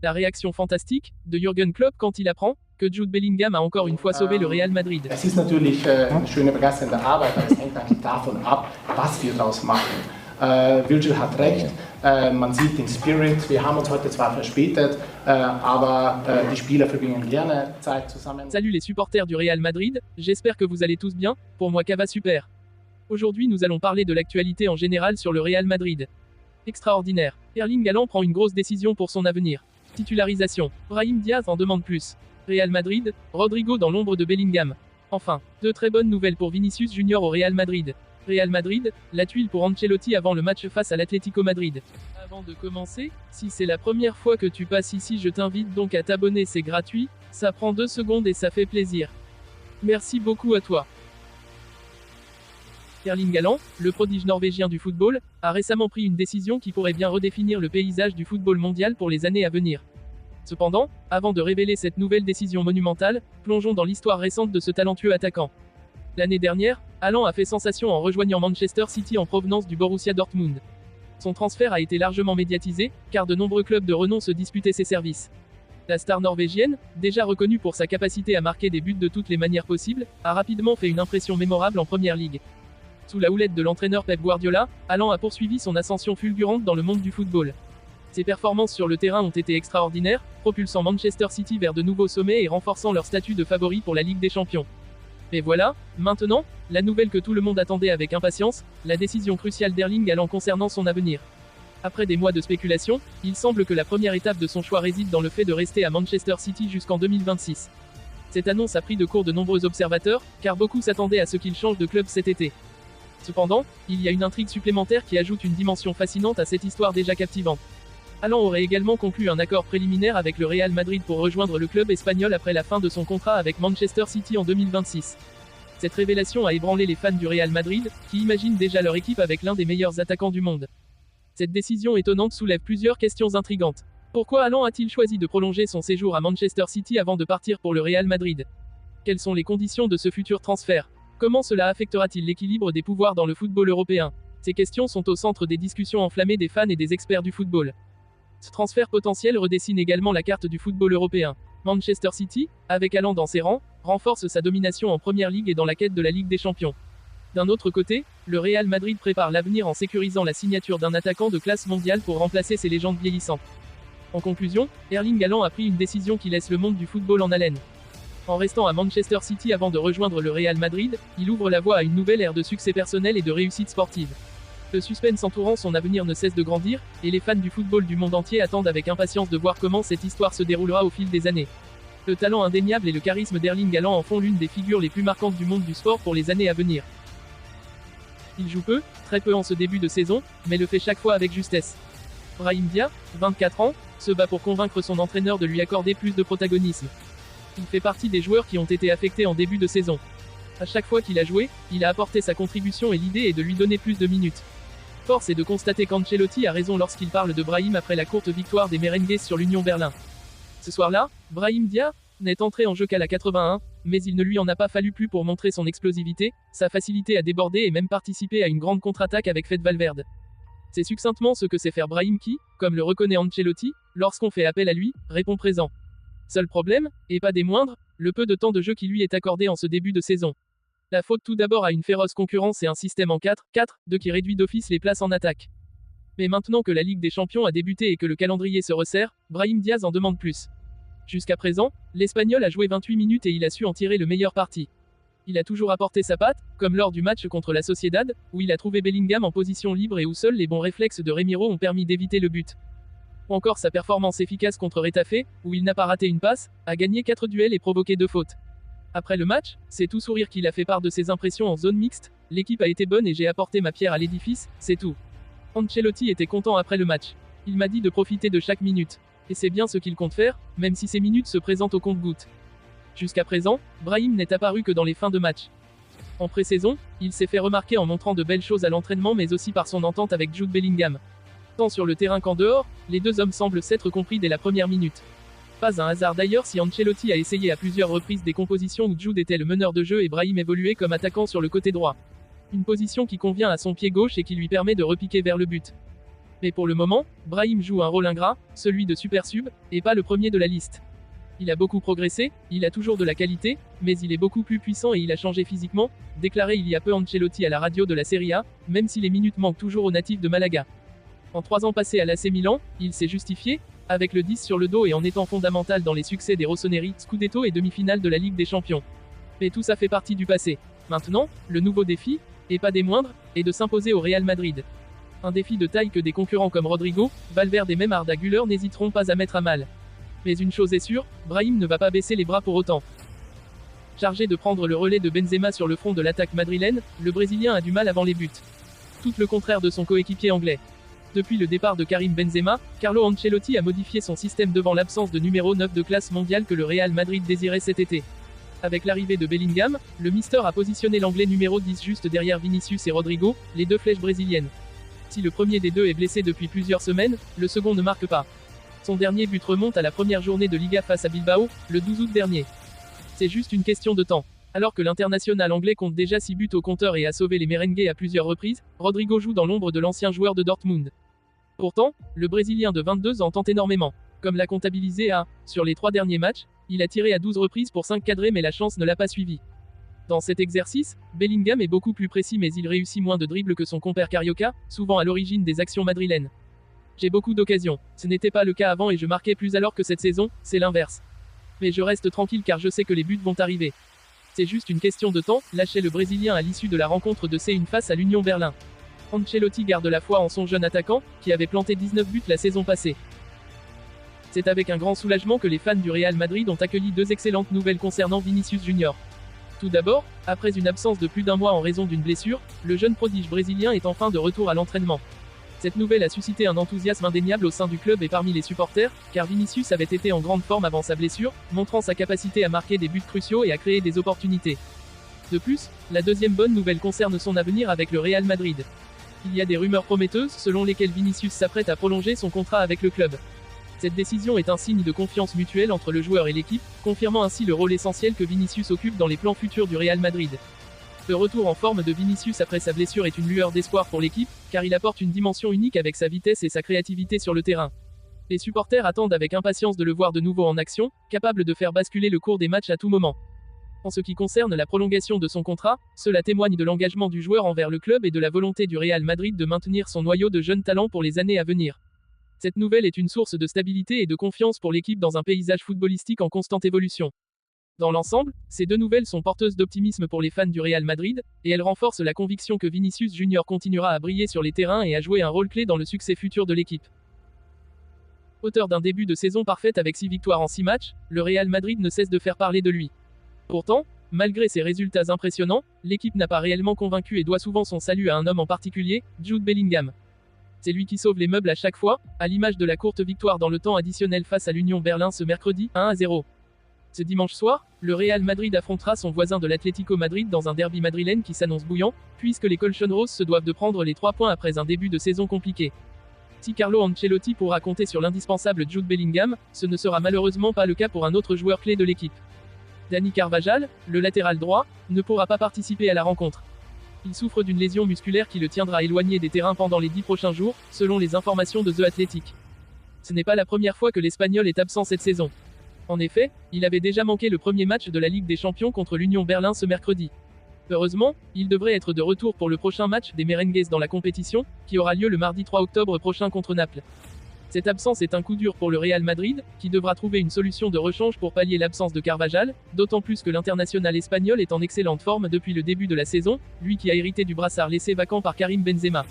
La réaction fantastique de Jürgen Klopp quand il apprend que Jude Bellingham a encore une fois sauvé le Real Madrid. Es ist natürlich eine schöne begeisternde Arbeit, aber es hängt eigentlich davon ab, was wir daraus machen. Virgil hat recht, man sieht den Spirit. Wir haben uns heute zwar verspätet, aber die Spieler verbringen gerne Zeit zusammen. Salut les supporters du Real Madrid, j'espère que vous allez tous bien, pour moi ça va super. Aujourd'hui nous allons parler de l'actualité en général sur le Real Madrid. Extraordinaire. Erling Haaland prend une grosse décision pour son avenir. Titularisation. Brahim Diaz en demande plus. Real Madrid, Rodrigo dans l'ombre de Bellingham. Enfin, de très bonnes nouvelles pour Vinicius Junior au Real Madrid. Real Madrid, la tuile pour Ancelotti avant le match face à l'Atlético Madrid. Avant de commencer, si c'est la première fois que tu passes ici, je t'invite donc à t'abonner, c'est gratuit, ça prend 2 secondes et ça fait plaisir. Merci beaucoup à toi. Erling Haaland, le prodige norvégien du football, a récemment pris une décision qui pourrait bien redéfinir le paysage du football mondial pour les années à venir. Cependant, avant de révéler cette nouvelle décision monumentale, plongeons dans l'histoire récente de ce talentueux attaquant. L'année dernière, Haaland a fait sensation en rejoignant Manchester City en provenance du Borussia Dortmund. Son transfert a été largement médiatisé, car de nombreux clubs de renom se disputaient ses services. La star norvégienne, déjà reconnue pour sa capacité à marquer des buts de toutes les manières possibles, a rapidement fait une impression mémorable en Première Ligue. Sous la houlette de l'entraîneur Pep Guardiola, Haaland a poursuivi son ascension fulgurante dans le monde du football. Ses performances sur le terrain ont été extraordinaires, propulsant Manchester City vers de nouveaux sommets et renforçant leur statut de favori pour la Ligue des Champions. Mais voilà, maintenant, la nouvelle que tout le monde attendait avec impatience, la décision cruciale d'Erling Haaland concernant son avenir. Après des mois de spéculation, il semble que la première étape de son choix réside dans le fait de rester à Manchester City jusqu'en 2026. Cette annonce a pris de court de nombreux observateurs, car beaucoup s'attendaient à ce qu'il change de club cet été. Cependant, il y a une intrigue supplémentaire qui ajoute une dimension fascinante à cette histoire déjà captivante. Haaland aurait également conclu un accord préliminaire avec le Real Madrid pour rejoindre le club espagnol après la fin de son contrat avec Manchester City en 2026. Cette révélation a ébranlé les fans du Real Madrid, qui imaginent déjà leur équipe avec l'un des meilleurs attaquants du monde. Cette décision étonnante soulève plusieurs questions intrigantes. Pourquoi Haaland a-t-il choisi de prolonger son séjour à Manchester City avant de partir pour le Real Madrid? Quelles sont les conditions de ce futur transfert? Comment cela affectera-t-il l'équilibre des pouvoirs dans le football européen? Ces questions sont au centre des discussions enflammées des fans et des experts du football. Ce transfert potentiel redessine également la carte du football européen. Manchester City, avec Haaland dans ses rangs, renforce sa domination en Première Ligue et dans la quête de la Ligue des Champions. D'un autre côté, le Real Madrid prépare l'avenir en sécurisant la signature d'un attaquant de classe mondiale pour remplacer ses légendes vieillissantes. En conclusion, Erling Haaland a pris une décision qui laisse le monde du football en haleine. En restant à Manchester City avant de rejoindre le Real Madrid, il ouvre la voie à une nouvelle ère de succès personnel et de réussite sportive. Le suspense entourant son avenir ne cesse de grandir, et les fans du football du monde entier attendent avec impatience de voir comment cette histoire se déroulera au fil des années. Le talent indéniable et le charisme d'Erling Haaland en font l'une des figures les plus marquantes du monde du sport pour les années à venir. Il joue peu, très peu en ce début de saison, mais le fait chaque fois avec justesse. Brahim Diaz, 24 ans, se bat pour convaincre son entraîneur de lui accorder plus de protagonisme. Il fait partie des joueurs qui ont été affectés en début de saison. À chaque fois qu'il a joué, il a apporté sa contribution et l'idée est de lui donner plus de minutes. Force est de constater qu'Ancelotti a raison lorsqu'il parle de Brahim après la courte victoire des Merengues sur l'Union Berlin. Ce soir-là, Brahim Diaz n'est entré en jeu qu'à la 81, mais il ne lui en a pas fallu plus pour montrer son explosivité, sa facilité à déborder et même participer à une grande contre-attaque avec Fede Valverde. C'est succinctement ce que sait faire Brahim qui, comme le reconnaît Ancelotti, lorsqu'on fait appel à lui, répond présent. Seul problème, et pas des moindres, le peu de temps de jeu qui lui est accordé en ce début de saison. La faute tout d'abord à une féroce concurrence et un système en 4-4-2 qui réduit d'office les places en attaque. Mais maintenant que la Ligue des Champions a débuté et que le calendrier se resserre, Brahim Diaz en demande plus. Jusqu'à présent, l'Espagnol a joué 28 minutes et il a su en tirer le meilleur parti. Il a toujours apporté sa patte, comme lors du match contre la Sociedad, où il a trouvé Bellingham en position libre et où seuls les bons réflexes de Remiro ont permis d'éviter le but. Ou encore sa performance efficace contre Retafe, où il n'a pas raté une passe, a gagné 4 duels et provoqué 2 fautes. Après le match, c'est tout sourire qu'il a fait part de ses impressions en zone mixte. L'équipe a été bonne et j'ai apporté ma pierre à l'édifice, c'est tout. Ancelotti était content après le match. Il m'a dit de profiter de chaque minute. Et c'est bien ce qu'il compte faire, même si ces minutes se présentent au compte-gouttes. Jusqu'à présent, Brahim n'est apparu que dans les fins de match. En pré-saison, il s'est fait remarquer en montrant de belles choses à l'entraînement mais aussi par son entente avec Jude Bellingham. Tant sur le terrain qu'en dehors, les deux hommes semblent s'être compris dès la première minute. Pas un hasard d'ailleurs si Ancelotti a essayé à plusieurs reprises des compositions où Jude était le meneur de jeu et Brahim évoluait comme attaquant sur le côté droit. Une position qui convient à son pied gauche et qui lui permet de repiquer vers le but. Mais pour le moment, Brahim joue un rôle ingrat, celui de super sub, et pas le premier de la liste. Il a beaucoup progressé, il a toujours de la qualité, mais il est beaucoup plus puissant et il a changé physiquement, déclaré il y a peu Ancelotti à la radio de la Serie A, même si les minutes manquent toujours aux natifs de Malaga. En 3 ans passés à l'AC Milan, il s'est justifié, avec le 10 sur le dos et en étant fondamental dans les succès des Rossoneri, Scudetto et demi-finale de la Ligue des Champions. Mais tout ça fait partie du passé. Maintenant, le nouveau défi, et pas des moindres, est de s'imposer au Real Madrid. Un défi de taille que des concurrents comme Rodrigo, Valverde et même Arda Güler n'hésiteront pas à mettre à mal. Mais une chose est sûre, Brahim ne va pas baisser les bras pour autant. Chargé de prendre le relais de Benzema sur le front de l'attaque madrilène, le Brésilien a du mal avant les buts. Tout le contraire de son coéquipier anglais. Depuis le départ de Karim Benzema, Carlo Ancelotti a modifié son système devant l'absence de numéro 9 de classe mondiale que le Real Madrid désirait cet été. Avec l'arrivée de Bellingham, le Mister a positionné l'anglais numéro 10 juste derrière Vinicius et Rodrigo, les deux flèches brésiliennes. Si le premier des deux est blessé depuis plusieurs semaines, le second ne marque pas. Son dernier but remonte à la première journée de Liga face à Bilbao, le 12 août dernier. C'est juste une question de temps. Alors que l'international anglais compte déjà 6 buts au compteur et a sauvé les merengues à plusieurs reprises, Rodrigo joue dans l'ombre de l'ancien joueur de Dortmund. Pourtant, le Brésilien de 22 ans tente énormément. Comme l'a comptabilisé sur les 3 derniers matchs, il a tiré à 12 reprises pour 5 cadrés mais la chance ne l'a pas suivi. Dans cet exercice, Bellingham est beaucoup plus précis mais il réussit moins de dribbles que son compère Carioca, souvent à l'origine des actions madrilènes. J'ai beaucoup d'occasions, ce n'était pas le cas avant et je marquais plus alors que cette saison, c'est l'inverse. Mais je reste tranquille car je sais que les buts vont arriver. C'est juste une question de temps, lâchait le Brésilien à l'issue de la rencontre de C1 face à l'Union Berlin. Ancelotti garde la foi en son jeune attaquant, qui avait planté 19 buts la saison passée. C'est avec un grand soulagement que les fans du Real Madrid ont accueilli 2 excellentes nouvelles concernant Vinicius Junior. Tout d'abord, après une absence de plus d'1 mois en raison d'une blessure, le jeune prodige brésilien est enfin de retour à l'entraînement. Cette nouvelle a suscité un enthousiasme indéniable au sein du club et parmi les supporters, car Vinicius avait été en grande forme avant sa blessure, montrant sa capacité à marquer des buts cruciaux et à créer des opportunités. De plus, la deuxième bonne nouvelle concerne son avenir avec le Real Madrid. Il y a des rumeurs prometteuses selon lesquelles Vinicius s'apprête à prolonger son contrat avec le club. Cette décision est un signe de confiance mutuelle entre le joueur et l'équipe, confirmant ainsi le rôle essentiel que Vinicius occupe dans les plans futurs du Real Madrid. Le retour en forme de Vinicius après sa blessure est une lueur d'espoir pour l'équipe, car il apporte une dimension unique avec sa vitesse et sa créativité sur le terrain. Les supporters attendent avec impatience de le voir de nouveau en action, capable de faire basculer le cours des matchs à tout moment. En ce qui concerne la prolongation de son contrat, cela témoigne de l'engagement du joueur envers le club et de la volonté du Real Madrid de maintenir son noyau de jeunes talents pour les années à venir. Cette nouvelle est une source de stabilité et de confiance pour l'équipe dans un paysage footballistique en constante évolution. Dans l'ensemble, ces 2 nouvelles sont porteuses d'optimisme pour les fans du Real Madrid, et elles renforcent la conviction que Vinicius Junior continuera à briller sur les terrains et à jouer un rôle clé dans le succès futur de l'équipe. Auteur d'un début de saison parfaite avec 6 victoires en 6 matchs, le Real Madrid ne cesse de faire parler de lui. Pourtant, malgré ses résultats impressionnants, l'équipe n'a pas réellement convaincu et doit souvent son salut à un homme en particulier, Jude Bellingham. C'est lui qui sauve les meubles à chaque fois, à l'image de la courte victoire dans le temps additionnel face à l'Union Berlin ce mercredi, 1-0. Ce dimanche soir, le Real Madrid affrontera son voisin de l'Atlético Madrid dans un derby madrilène qui s'annonce bouillant, puisque les Colchoneros se doivent de prendre les 3 points après un début de saison compliqué. Si Carlo Ancelotti pourra compter sur l'indispensable Jude Bellingham, ce ne sera malheureusement pas le cas pour un autre joueur clé de l'équipe. Dani Carvajal, le latéral droit, ne pourra pas participer à la rencontre. Il souffre d'une lésion musculaire qui le tiendra éloigné des terrains pendant les 10 prochains jours, selon les informations de The Athletic. Ce n'est pas la première fois que l'Espagnol est absent cette saison. En effet, il avait déjà manqué le premier match de la Ligue des Champions contre l'Union Berlin ce mercredi. Heureusement, il devrait être de retour pour le prochain match des Merengues dans la compétition, qui aura lieu le mardi 3 octobre prochain contre Naples. Cette absence est un coup dur pour le Real Madrid, qui devra trouver une solution de rechange pour pallier l'absence de Carvajal, d'autant plus que l'international espagnol est en excellente forme depuis le début de la saison, lui qui a hérité du brassard laissé vacant par Karim Benzema.